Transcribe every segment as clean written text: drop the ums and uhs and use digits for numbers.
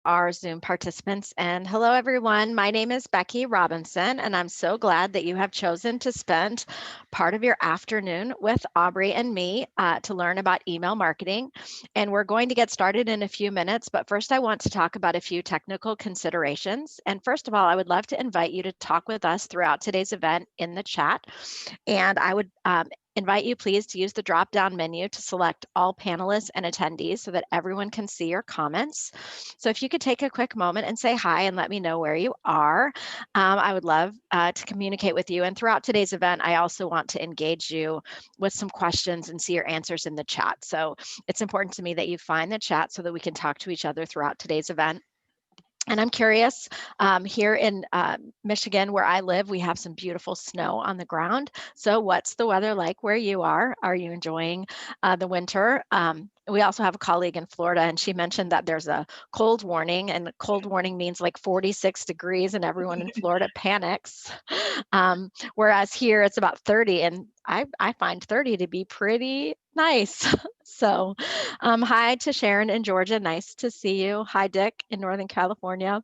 our Zoom participants. And hello, everyone. My name is Becky Robinson, and I'm so glad that you have chosen to spend part of your afternoon with Aubrey and me to learn about email marketing. And we're going to get started in a few minutes, but first, I want to talk about a few technical considerations. And first of all, I would love to invite you to talk with us throughout today's event in the chat. And I would invite you please to use the drop down menu to select all panelists and attendees so that everyone can see your comments. So if you could take a quick moment and say hi and let me know where you are, I would love to communicate with you. And throughout today's event, I also want to engage you with some questions and see your answers in the chat. So it's important to me that you find the chat so that we can talk to each other throughout today's event. And I'm curious, here in Michigan, where I live, we have some beautiful snow on the ground. So what's the weather like where you are? Are you enjoying the winter? We also have a colleague in Florida, and she mentioned that there's a cold warning, and cold warning means like 46 degrees, and everyone in Florida panics. Whereas here it's about 30, and I find 30 to be pretty nice. So hi to Sharon in Georgia. Nice to see you. Hi, Dick in Northern California.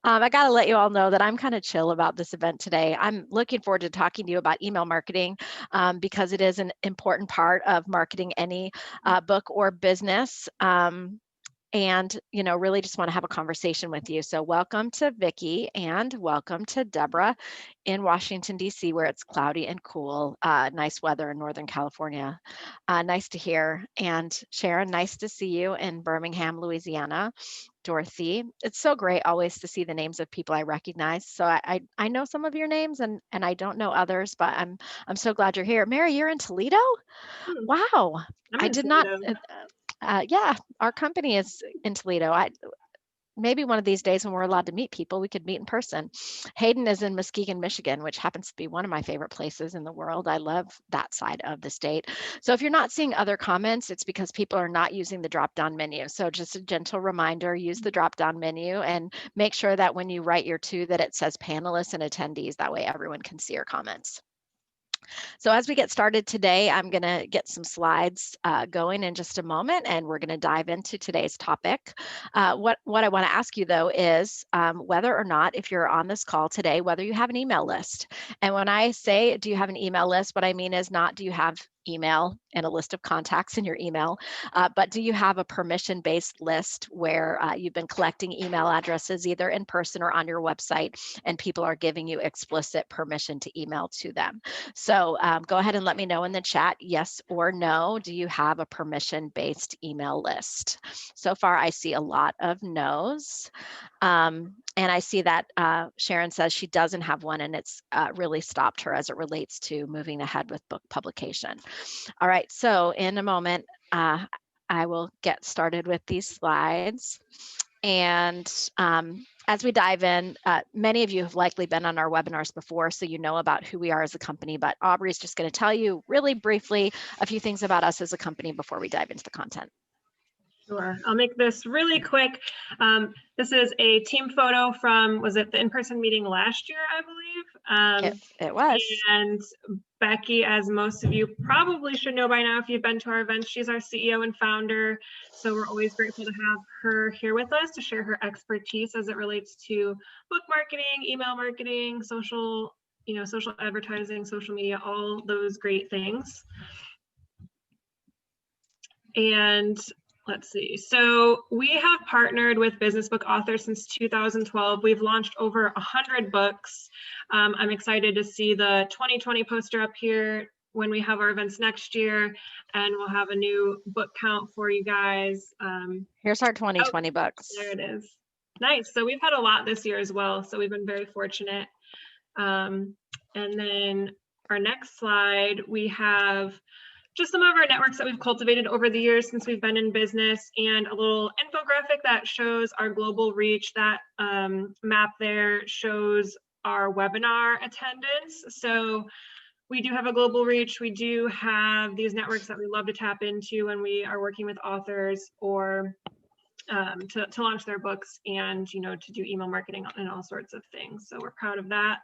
I got to let you all know that I'm kind of chill about this event today. I'm looking forward to talking to you about email marketing because it is an important part of marketing any book or business. And really just want to have a conversation with you. So welcome to Vicki and welcome to Deborah in Washington, D.C., where it's cloudy and cool. Nice weather in Northern California. Nice to hear. And Sharon, nice to see you in Birmingham, Louisiana. Dorothy, it's so great always to see the names of people I recognize. So I know some of your names and I don't know others, but I'm so glad you're here. Mary, you're in Toledo? Wow. I'm I in did not Toledo. yeah, our company is in Toledo. Maybe one of these days when we're allowed to meet people, we could meet in person. Hayden is in Muskegon, Michigan, which happens to be one of my favorite places in the world. I love that side of the state. So if you're not seeing other comments, it's because people are not using the drop-down menu. So just a gentle reminder, use the drop-down menu and make sure that when you write your two that it says panelists and attendees. That way everyone can see your comments. So as we get started today, I'm going to get some slides going in just a moment, and we're going to dive into today's topic. What I want to ask you, though, is whether or not, if you're on this call today, whether you have an email list. And when I say, do you have an email list, what I mean is not do you have email and a list of contacts in your email, but do you have a permission-based list where you've been collecting email addresses either in person or on your website, and people are giving you explicit permission to email to them? So go ahead and let me know in the chat, yes or no. Do you have a permission-based email list? So far, I see a lot of no's. And I see that Sharon says she doesn't have one, and it's really stopped her as it relates to moving ahead with book publication. All right, so in a moment, I will get started with these slides. And as we dive in, many of you have likely been on our webinars before, so you know about who we are as a company, but Aubrey is just going to tell you really briefly a few things about us as a company before we dive into the content. Sure, I'll make this really quick. This is a team photo from, was it the in-person meeting last year, I believe? It was. And Becky, as most of you probably should know by now if you've been to our events, she's our CEO and founder. So we're always grateful to have her here with us to share her expertise as it relates to book marketing, email marketing, social advertising, social media, all those great things. And let's see. So we have partnered with business book authors since 2012. We've launched over 100 books. I'm excited to see the 2020 poster up here when we have our events next year, and we'll have a new book count for you guys. Here's our 2020 books. There it is. Nice. So we've had a lot this year as well. So we've been very fortunate. And then our next slide, we have just some of our networks that we've cultivated over the years since we've been in business, and a little infographic that shows our global reach. That map there shows our webinar attendance. So we do have a global reach. We do have these networks that we love to tap into when we are working with authors or to launch their books and to do email marketing and all sorts of things. So we're proud of that.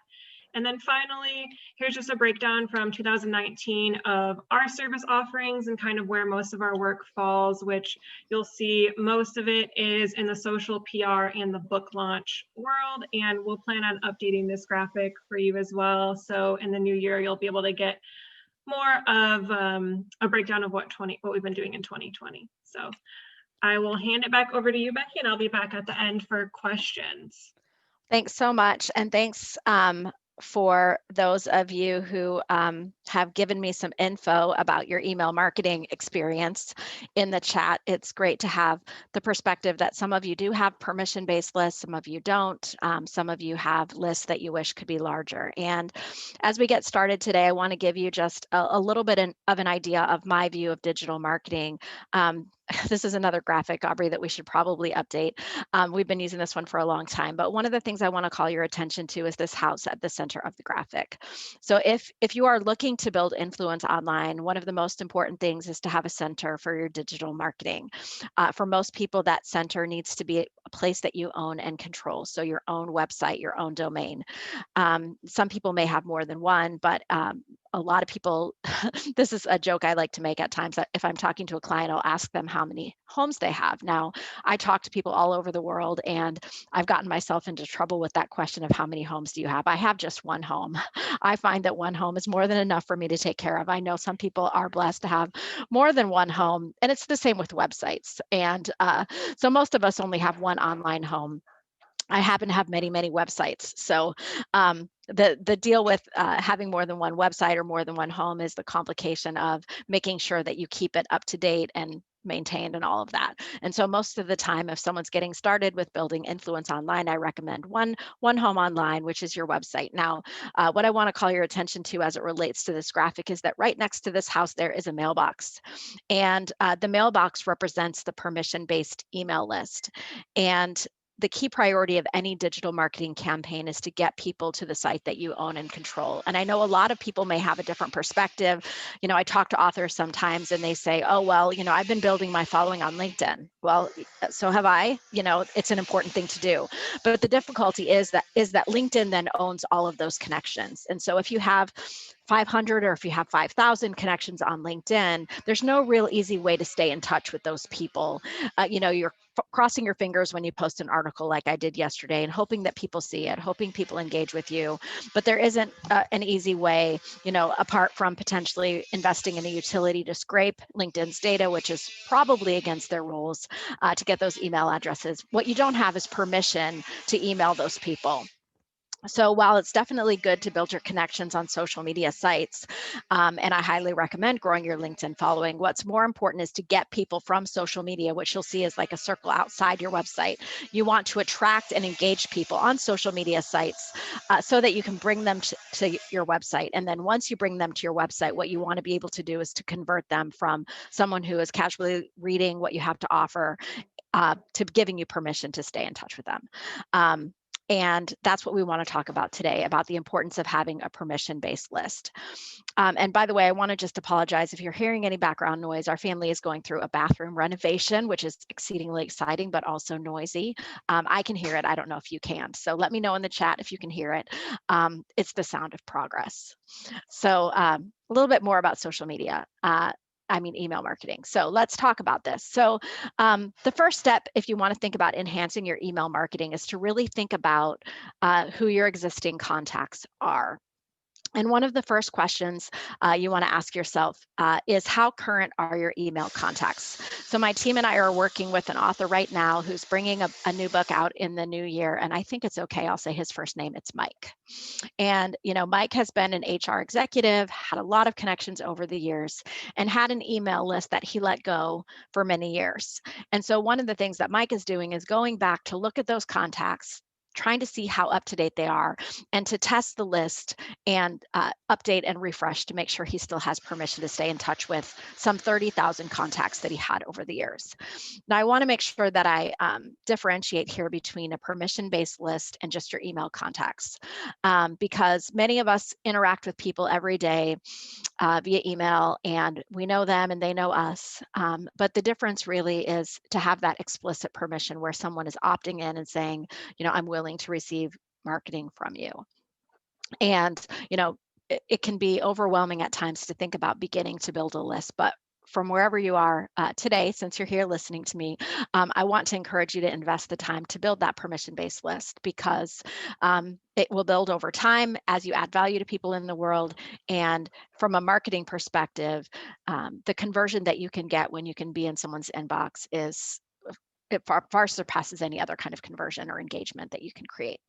And then finally, here's just a breakdown from 2019 of our service offerings and kind of where most of our work falls, which you'll see most of it is in the social PR and the book launch world. And we'll plan on updating this graphic for you as well. So in the new year, you'll be able to get more of a breakdown of what we've been doing in 2020. So I will hand it back over to you, Becky, and I'll be back at the end for questions. Thanks so much. And thanks for those of you who have given me some info about your email marketing experience in the chat. It's great to have the perspective that some of you do have permission-based lists, some of you don't. Some of you have lists that you wish could be larger. And as we get started today, I want to give you just a little bit of an idea of my view of digital marketing. This is another graphic, Aubrey, that we should probably update. We've been using this one for a long time, but one of the things I want to call your attention to is this house at the center of the graphic. So if you are looking to build influence online, one of the most important things is to have a center for your digital marketing. For most people, that center needs to be a place that you own and control. So your own website, your own domain. Some people may have more than one, but a lot of people, this is a joke I like to make at times. If I'm talking to a client, I'll ask them how many homes they have. Now, I talk to people all over the world, and I've gotten myself into trouble with that question of how many homes do you have? I have just one home. I find that one home is more than enough for me to take care of. I know some people are blessed to have more than one home, and it's the same with websites. And so most of us only have one online home. I happen to have many, many websites. So the deal with having more than one website or more than one home is the complication of making sure that you keep it up to date and maintained and all of that. And so most of the time, if someone's getting started with building influence online, I recommend one home online, which is your website. Now, what I want to call your attention to as it relates to this graphic is that right next to this house, there is a mailbox. And the mailbox represents the permission-based email list. And the key priority of any digital marketing campaign is to get people to the site that you own and control. And I know a lot of people may have a different perspective. You know, I talk to authors sometimes and they say, oh, well, you know, I've been building my following on LinkedIn. Well, so have I. You know, it's an important thing to do. But the difficulty is that LinkedIn then owns all of those connections. And so if you have 500 or if you have 5,000 connections on LinkedIn, there's no real easy way to stay in touch with those people. You know, you're crossing your fingers when you post an article like I did yesterday and hoping that people see it, hoping people engage with you. But there isn't an easy way, you know, apart from potentially investing in a utility to scrape LinkedIn's data, which is probably against their rules, to get those email addresses. What you don't have is permission to email those people. So while it's definitely good to build your connections on social media sites, and I highly recommend growing your LinkedIn following, what's more important is to get people from social media, which you'll see is like a circle outside your website. You want to attract and engage people on social media sites so that you can bring them to your website. And then once you bring them to your website, what you want to be able to do is to convert them from someone who is casually reading what you have to offer to giving you permission to stay in touch with them. And that's what we want to talk about today, about the importance of having a permission-based list. And by the way, I want to just apologize if you're hearing any background noise. Our family is going through a bathroom renovation, which is exceedingly exciting, but also noisy. I can hear it. I don't know if you can. So let me know in the chat if you can hear it. It's the sound of progress. So a little bit more about social media. Email marketing. So let's talk about this. So the first step, if you want to think about enhancing your email marketing, is to really think about who your existing contacts are. And one of the first questions you want to ask yourself is, how current are your email contacts? So my team and I are working with an author right now who's bringing a new book out in the new year. And I think it's okay, I'll say his first name, it's Mike. And, you know, Mike has been an HR executive, had a lot of connections over the years, and had an email list that he let go for many years. And so one of the things that Mike is doing is going back to look at those contacts, trying to see how up to date they are, and to test the list and update and refresh to make sure he still has permission to stay in touch with some 30,000 contacts that he had over the years. Now, I want to make sure that I differentiate here between a permission-based list and just your email contacts, because many of us interact with people every day via email, and we know them and they know us. But the difference really is to have that explicit permission where someone is opting in and saying, you know, I'm willing to receive marketing from you. And, it can be overwhelming at times to think about beginning to build a list, but from wherever you are today, since you're here listening to me, I want to encourage you to invest the time to build that permission-based list, because it will build over time as you add value to people in the world. And from a marketing perspective, the conversion that you can get when you can be in someone's inbox is it far surpasses any other kind of conversion or engagement that you can create.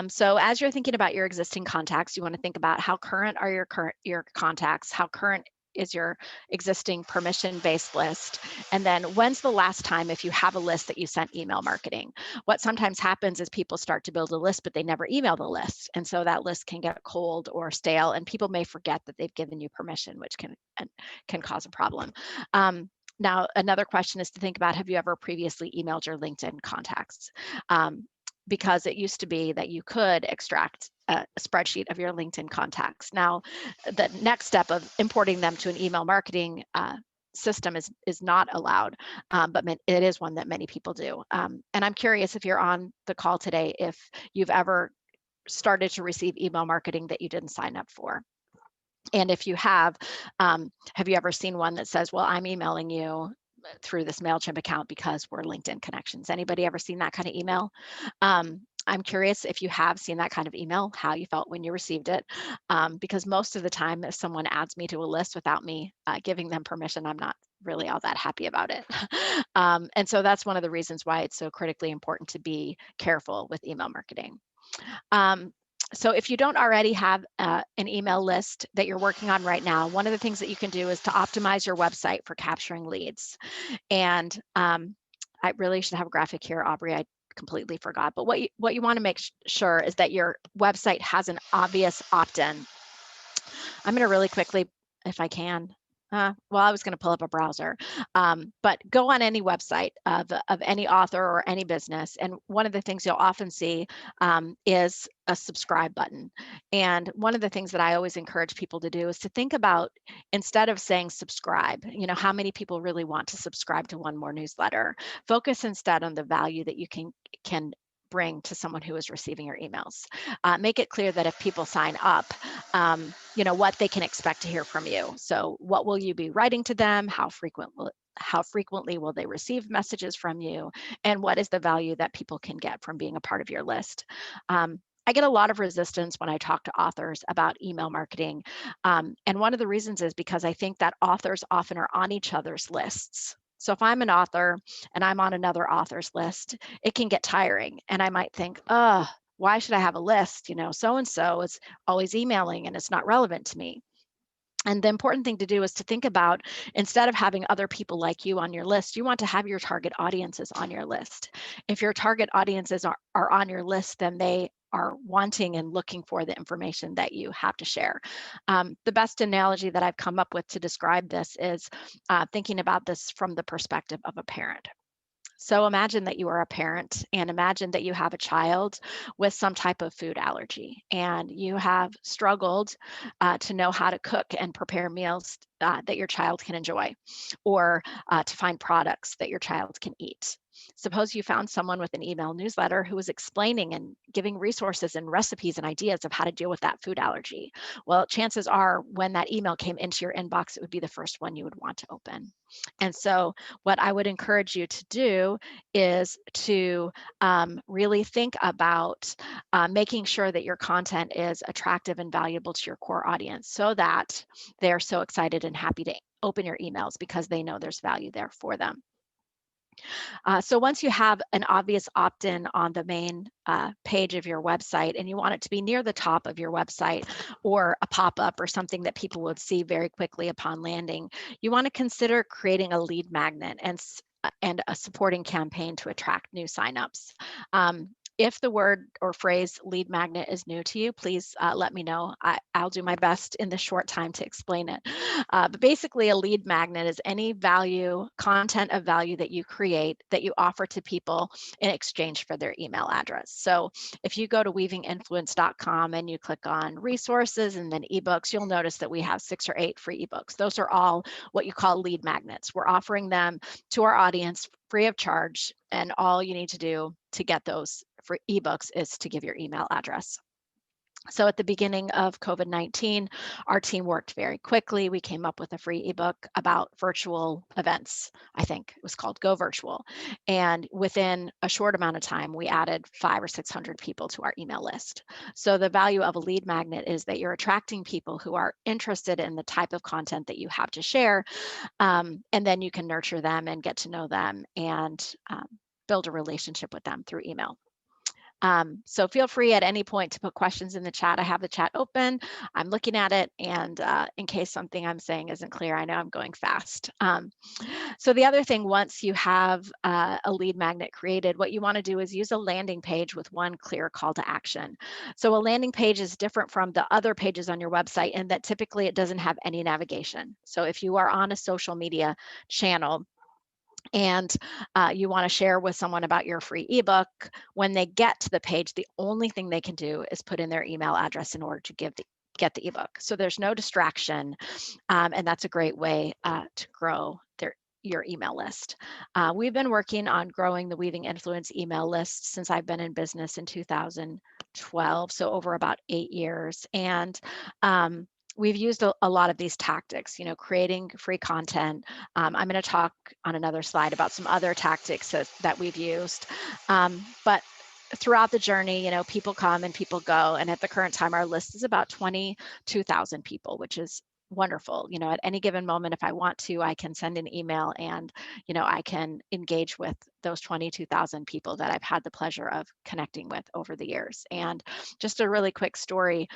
So as you're thinking about your existing contacts, you want to think about how current are your contacts, how current is your existing permission-based list, and then when's the last time, if you have a list, that you sent email marketing. What sometimes happens is people start to build a list, but they never email the list, and so that list can get cold or stale, and people may forget that they've given you permission, which can cause a problem. Now, another question is to think about, have you ever previously emailed your LinkedIn contacts? Because it used to be that you could extract a spreadsheet of your LinkedIn contacts. Now, the next step of importing them to an email marketing system is not allowed, but it is one that many people do. And I'm curious, if you're on the call today, if you've ever started to receive email marketing that you didn't sign up for. And if you have you ever seen one that says, well, I'm emailing you through this MailChimp account because we're LinkedIn connections? Anybody ever seen that kind of email? I'm curious, if you have seen that kind of email, how you felt when you received it. Because most of the time, if someone adds me to a list without me giving them permission, I'm not really all that happy about it. And so that's one of the reasons why it's so critically important to be careful with email marketing. So if you don't already have an email list that you're working on right now, one of the things that you can do is to optimize your website for capturing leads. And I really should have a graphic here, Aubrey. I completely forgot. But what you want to make sure is that your website has an obvious opt-in. I'm going to really quickly, if I can. Well, I was going to pull up a browser, but go on any website of any author or any business, and one of the things you'll often see is a subscribe button. And one of the things that I always encourage people to do is to think about, instead of saying subscribe, how many people really want to subscribe to one more newsletter. Focus instead on the value that you can bring to someone who is receiving your emails. Make it clear that if people sign up, what they can expect to hear from you. So what will you be writing to them? How frequently will they receive messages from you? And what is the value that people can get from being a part of your list? I get a lot of resistance when I talk to authors about email marketing. And one of the reasons is because I think that authors often are on each other's lists. So if I'm an author and I'm on another author's list, it can get tiring. And I might think, oh, why should I have a list? So-and-so is always emailing and it's not relevant to me. And the important thing to do is to think about, instead of having other people like you on your list, you want to have your target audiences on your list. If your target audiences are on your list, then they are wanting and looking for the information that you have to share. The best analogy that I've come up with to describe this is thinking about this from the perspective of a parent. So imagine that you are a parent, and imagine that you have a child with some type of food allergy, and you have struggled to know how to cook and prepare meals that your child can enjoy, or to find products that your child can eat. Suppose you found someone with an email newsletter who was explaining and giving resources and recipes and ideas of how to deal with that food allergy. Well, chances are when that email came into your inbox, it would be the first one you would want to open. And so what I would encourage you to do is to really think about making sure that your content is attractive and valuable to your core audience, so that they're so excited and happy to open your emails because they know there's value there for them. So once you have an obvious opt-in on the main page of your website, and you want it to be near the top of your website, or a pop-up or something that people would see very quickly upon landing, you want to consider creating a lead magnet and a supporting campaign to attract new signups. If the word or phrase lead magnet is new to you, please let me know. I'll do my best in the short time to explain it. But basically, a lead magnet is any content of value that you create that you offer to people in exchange for their email address. So if you go to weavinginfluence.com and you click on resources and then ebooks, you'll notice that we have 6 or 8 free ebooks. Those are all what you call lead magnets. We're offering them to our audience free of charge, and all you need to do to get those for ebooks is to give your email address. So at the beginning of COVID-19, our team worked very quickly. We came up with a free ebook about virtual events. I think it was called Go Virtual. And within a short amount of time, we added 500 or 600 people to our email list. So the value of a lead magnet is that you're attracting people who are interested in the type of content that you have to share. And then you can nurture them and get to know them and build a relationship with them through email. So feel free at any point to put questions in the chat. I have the chat open. I'm looking at it, and in case something I'm saying isn't clear, I know I'm going fast. So the other thing, once you have a lead magnet created, what you want to do is use a landing page with one clear call to action. So a landing page is different from the other pages on your website in that typically it doesn't have any navigation. So if you are on a social media channel, and you want to share with someone about your free ebook, when they get to the page, the only thing they can do is put in their email address in order to get the ebook. So there's no distraction, and that's a great way to grow your email list. We've been working on growing the Weaving Influence email list since I've been in business in 2012, so over about 8 years. And we've used a lot of these tactics, creating free content. I'm going to talk on another slide about some other tactics that we've used. But throughout the journey, people come and people go. And at the current time, our list is about 22,000 people, which is wonderful. At any given moment, if I want to, I can send an email and, I can engage with those 22,000 people that I've had the pleasure of connecting with over the years. And just a really quick story.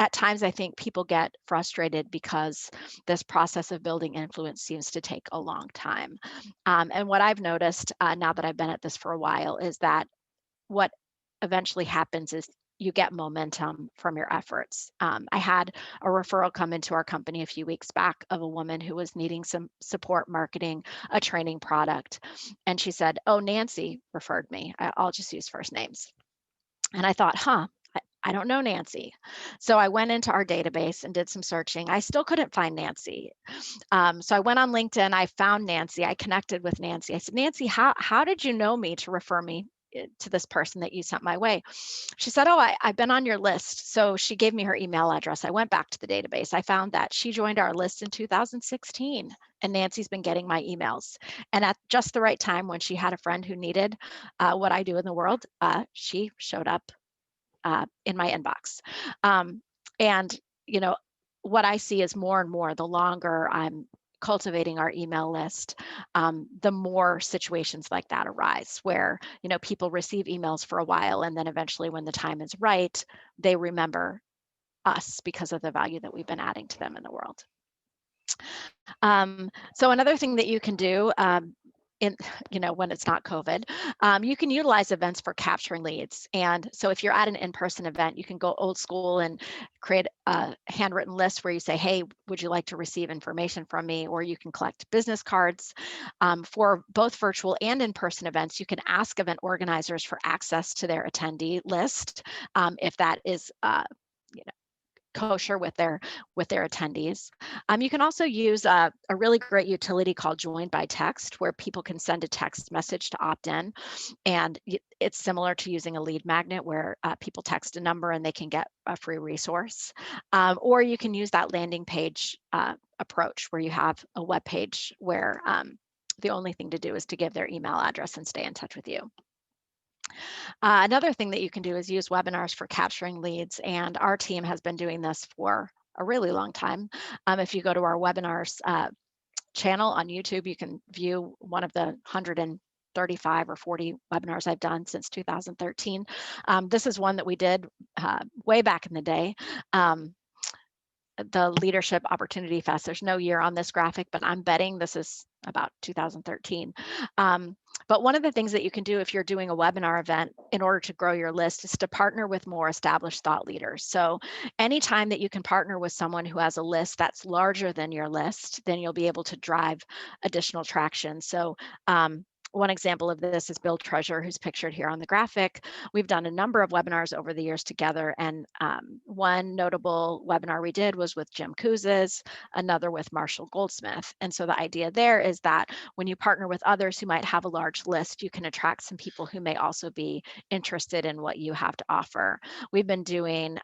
At times, I think people get frustrated because this process of building influence seems to take a long time. And what I've noticed now that I've been at this for a while is that what eventually happens is you get momentum from your efforts. I had a referral come into our company a few weeks back of a woman who was needing some support marketing a training product. And she said, "Oh, Nancy referred me." I'll just use first names. And I thought, I don't know Nancy. So I went into our database and did some searching. I still couldn't find Nancy. So I went on LinkedIn. I found Nancy. I connected with Nancy. I said, "Nancy, how did you know me to refer me to this person that you sent my way?" She said, "Oh, I've been on your list." So she gave me her email address. I went back to the database. I found that she joined our list in 2016. And Nancy's been getting my emails. And at just the right time, when she had a friend who needed what I do in the world, she showed up in my inbox. And, you know, what I see is more and more, the longer I'm cultivating our email list, the more situations like that arise where, people receive emails for a while and then eventually when the time is right, they remember us because of the value that we've been adding to them in the world. So another thing that you can do in, when it's not COVID, you can utilize events for capturing leads. And so if you're at an in-person event, you can go old school and create a handwritten list where you say, "Hey, would you like to receive information from me?" Or you can collect business cards. For both virtual and in-person events, you can ask event organizers for access to their attendee list if that is kosher with their attendees. You can also use a really great utility called Join by Text, where people can send a text message to opt in, and it's similar to using a lead magnet where people text a number and they can get a free resource. Or you can use that landing page approach where you have a web page where the only thing to do is to give their email address and stay in touch with you. Another thing that you can do is use webinars for capturing leads, and our team has been doing this for a really long time. If you go to our webinars channel on YouTube, you can view one of the 135 or 40 webinars I've done since 2013. This is one that we did way back in the day. The Leadership Opportunity Fest. There's no year on this graphic, but I'm betting this is about 2013. But one of the things that you can do if you're doing a webinar event in order to grow your list is to partner with more established thought leaders. So anytime that you can partner with someone who has a list that's larger than your list, then you'll be able to drive additional traction. So One example of this is Bill Treasure, who's pictured here on the graphic. We've done a number of webinars over the years together, and one notable webinar we did was with Jim Kouzes, another with Marshall Goldsmith. And so the idea there is that when you partner with others who might have a large list, you can attract some people who may also be interested in what you have to offer. We've been doing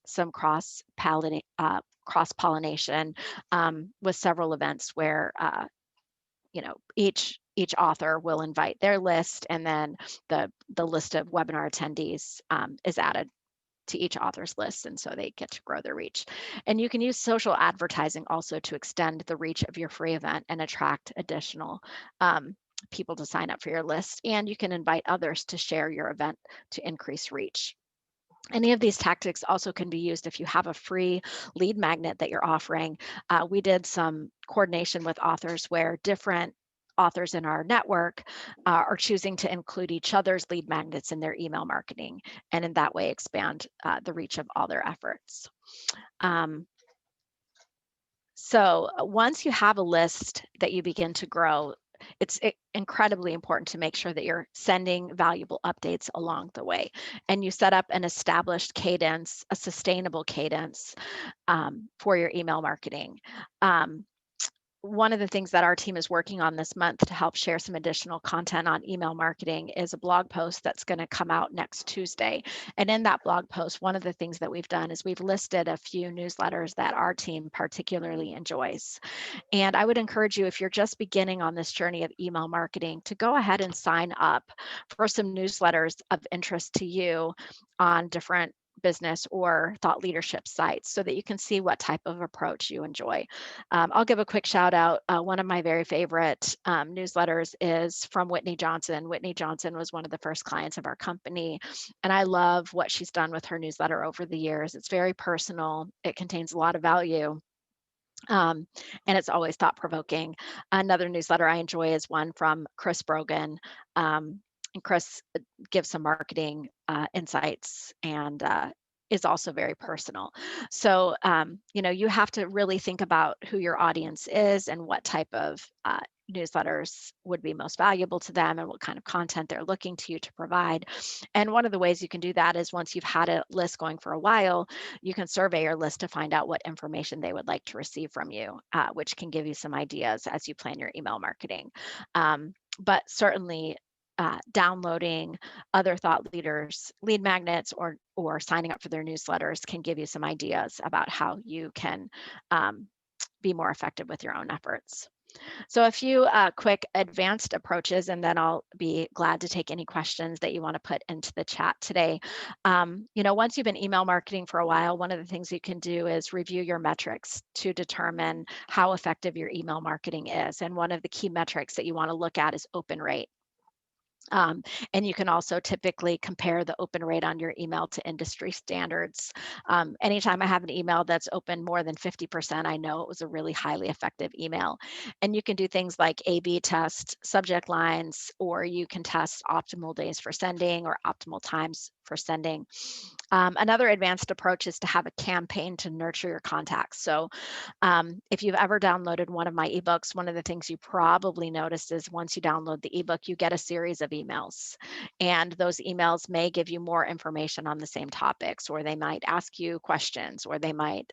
some cross-pollination with several events where each author will invite their list, and then the list of webinar attendees is added to each author's list, and so they get to grow their reach. And you can use social advertising also to extend the reach of your free event and attract additional people to sign up for your list. And you can invite others to share your event to increase reach. Any of these tactics also can be used if you have a free lead magnet that you're offering. We did some coordination with authors where different authors in our network are choosing to include each other's lead magnets in their email marketing, and in that way expand the reach of all their efforts. So once you have a list that you begin to grow, it's incredibly important to make sure that you're sending valuable updates along the way, and you set up an established cadence, a sustainable cadence for your email marketing. One of the things that our team is working on this month to help share some additional content on email marketing is a blog post that's going to come out next Tuesday. And in that blog post, one of the things that we've done is we've listed a few newsletters that our team particularly enjoys. And I would encourage you, if you're just beginning on this journey of email marketing, to go ahead and sign up for some newsletters of interest to you on different business or thought leadership sites so that you can see what type of approach you enjoy. I'll give a quick shout out. One of my very favorite newsletters is from Whitney Johnson. Whitney Johnson was one of the first clients of our company, and I love what she's done with her newsletter over the years. It's very personal. It contains a lot of value. And it's always thought-provoking. Another newsletter I enjoy is one from Chris Brogan. And Chris gives some marketing insights and is also very personal. So, you have to really think about who your audience is and what type of newsletters would be most valuable to them and what kind of content they're looking to you to provide. And one of the ways you can do that is once you've had a list going for a while, you can survey your list to find out what information they would like to receive from you, which can give you some ideas as you plan your email marketing. But certainly downloading other thought leaders' lead magnets or signing up for their newsletters can give you some ideas about how you can be more effective with your own efforts. So a few quick advanced approaches, and then I'll be glad to take any questions that you want to put into the chat today. Once you've been email marketing for a while, one of the things you can do is review your metrics to determine how effective your email marketing is. And one of the key metrics that you want to look at is open rate. And you can also typically compare the open rate on your email to industry standards. Anytime I have an email that's open more than 50%, I know it was a really highly effective email. And you can do things like A/B test subject lines, or you can test optimal days for sending or optimal times for sending. Another advanced approach is to have a campaign to nurture your contacts. So if you've ever downloaded one of my ebooks, one of the things you probably noticed is once you download the ebook, you get a series of emails. And those emails may give you more information on the same topics, or they might ask you questions, or they might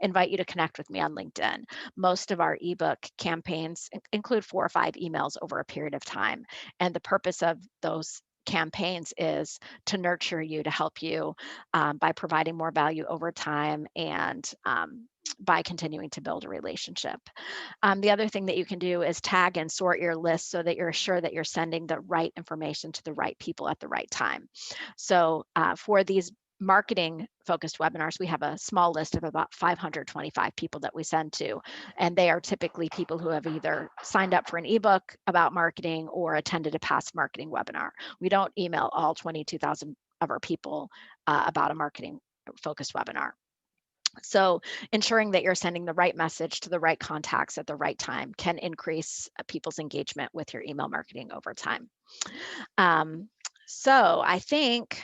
invite you to connect with me on LinkedIn. Most of our ebook campaigns include 4 or 5 emails over a period of time. And the purpose of those campaigns is to nurture you, to help you by providing more value over time and by continuing to build a relationship. The other thing that you can do is tag and sort your list so that you're sure that you're sending the right information to the right people at the right time. So for these marketing focused webinars, we have a small list of about 525 people that we send to, and they are typically people who have either signed up for an ebook about marketing or attended a past marketing webinar. We don't email all 22,000 of our people about a marketing focused webinar. So ensuring that you're sending the right message to the right contacts at the right time can increase people's engagement with your email marketing over time. So I think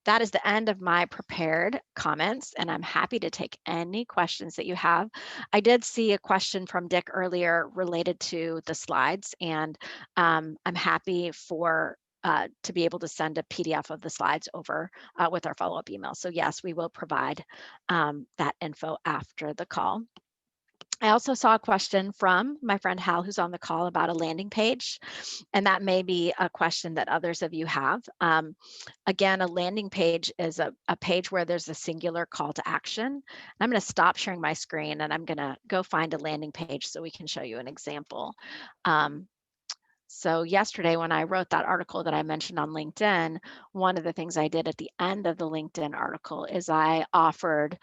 that is the end of my prepared comments, and I'm happy to take any questions that you have. I did see a question from Dick earlier related to the slides, and I'm happy to be able to send a PDF of the slides over with our follow-up email. So yes, we will provide that info after the call. I also saw a question from my friend Hal, who's on the call, about a landing page, and that may be a question that others of you have. Again, a landing page is a page where there's a singular call to action. I'm going to stop sharing my screen and I'm going to go find a landing page so we can show you an example. So yesterday when I wrote that article that I mentioned on LinkedIn, one of the things I did at the end of the LinkedIn article is I offered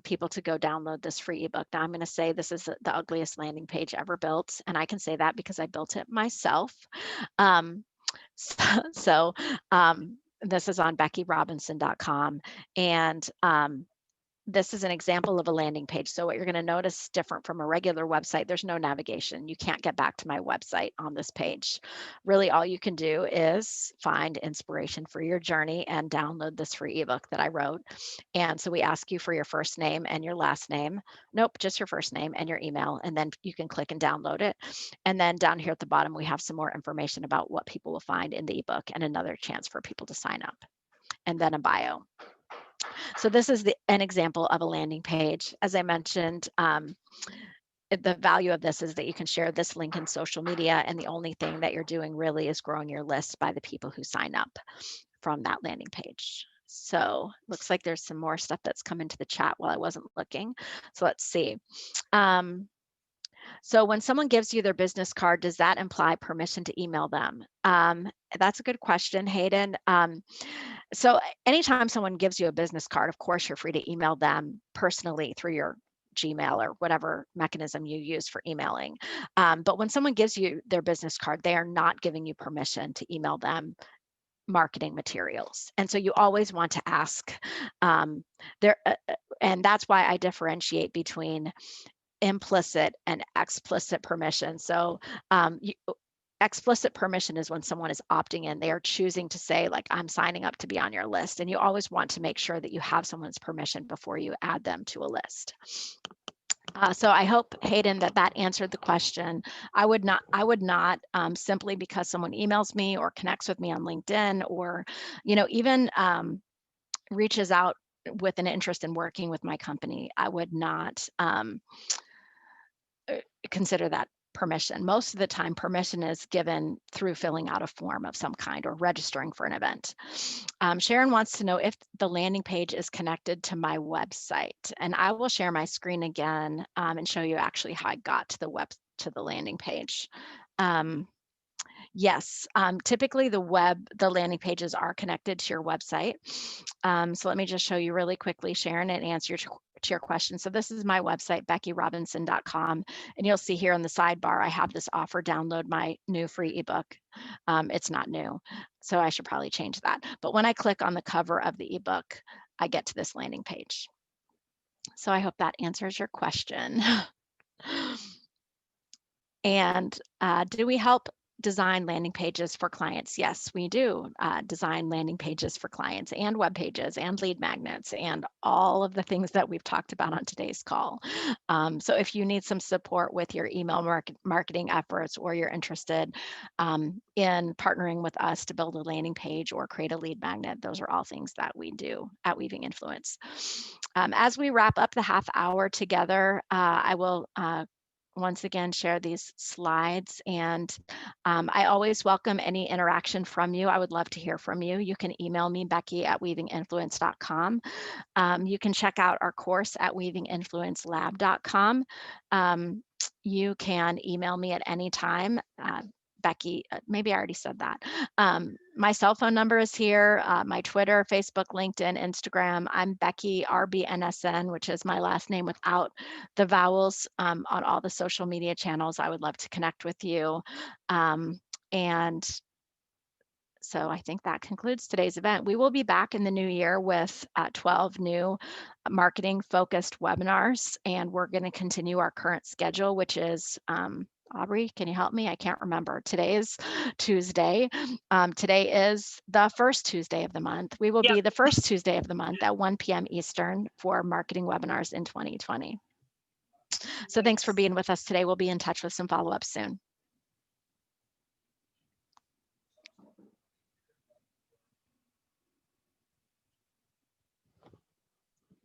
people to go download this free ebook. Now I'm going to say this is the ugliest landing page ever built, and I can say that because I built it myself. Um, so this is on beckyrobinson.com, and this is an example of a landing page. So what you're going to notice different from a regular website, there's no navigation. You can't get back to my website on this page. Really, all you can do is find inspiration for your journey and download this free ebook that I wrote. And so we ask you for your first name and your last name. Nope, just your first name and your email. And then you can click and download it. And then down here at the bottom, we have some more information about what people will find in the ebook and another chance for people to sign up. And then a bio. So this is an example of a landing page. As I mentioned, the value of this is that you can share this link in social media, and the only thing that you're doing really is growing your list by the people who sign up from that landing page. So looks like there's some more stuff that's come into the chat while I wasn't looking. So let's see. So when someone gives you their business card, does that imply permission to email them? That's a good question, Hayden. So anytime someone gives you a business card, of course, you're free to email them personally through your Gmail or whatever mechanism you use for emailing. But when someone gives you their business card, they are not giving you permission to email them marketing materials. And so you always want to ask and that's why I differentiate between implicit and explicit permission. So explicit permission is when someone is opting in. They are choosing to say, like, I'm signing up to be on your list. And you always want to make sure that you have someone's permission before you add them to a list. So I hope, Hayden, that answered the question. I would not simply because someone emails me or connects with me on LinkedIn or, even reaches out with an interest in working with my company, I would not consider that permission. Most of the time, permission is given through filling out a form of some kind or registering for an event. Sharon wants to know if the landing page is connected to my website, and I will share my screen again and show you actually how I got to the landing page. Yes, typically the landing pages are connected to your website. So let me just show you really quickly, Sharon, and answer to your question. So this is my website, beckyrobinson.com, and you'll see here in the sidebar, I have this offer, download my new free ebook. It's not new, so I should probably change that. But when I click on the cover of the ebook, I get to this landing page. So I hope that answers your question. And do we help design landing pages for clients? Yes, we do design landing pages for clients and web pages and lead magnets and all of the things that we've talked about on today's call. So if you need some support with your email marketing efforts, or you're interested in partnering with us to build a landing page or create a lead magnet, those are all things that we do at Weaving Influence. As we wrap up the half hour together, I will once again share these slides, and I always welcome any interaction from you. I would love to hear from you. You can email me, becky@weavinginfluence.com. You can check out our course at weavinginfluencelab.com. You can email me at any time. Becky, maybe I already said that. My cell phone number is here, my Twitter, Facebook, LinkedIn, Instagram. I'm Becky RBNSN, which is my last name without the vowels, on all the social media channels. I would love to connect with you. And so I think that concludes today's event. We will be back in the new year with 12 new marketing focused webinars, and we're going to continue our current schedule, which is Aubrey, can you help me? I can't remember. Today is Tuesday. Today is the first Tuesday of the month. We will Yep. be the first Tuesday of the month at 1 p.m. Eastern for marketing webinars in 2020. So thanks for being with us today. We'll be in touch with some follow-up soon.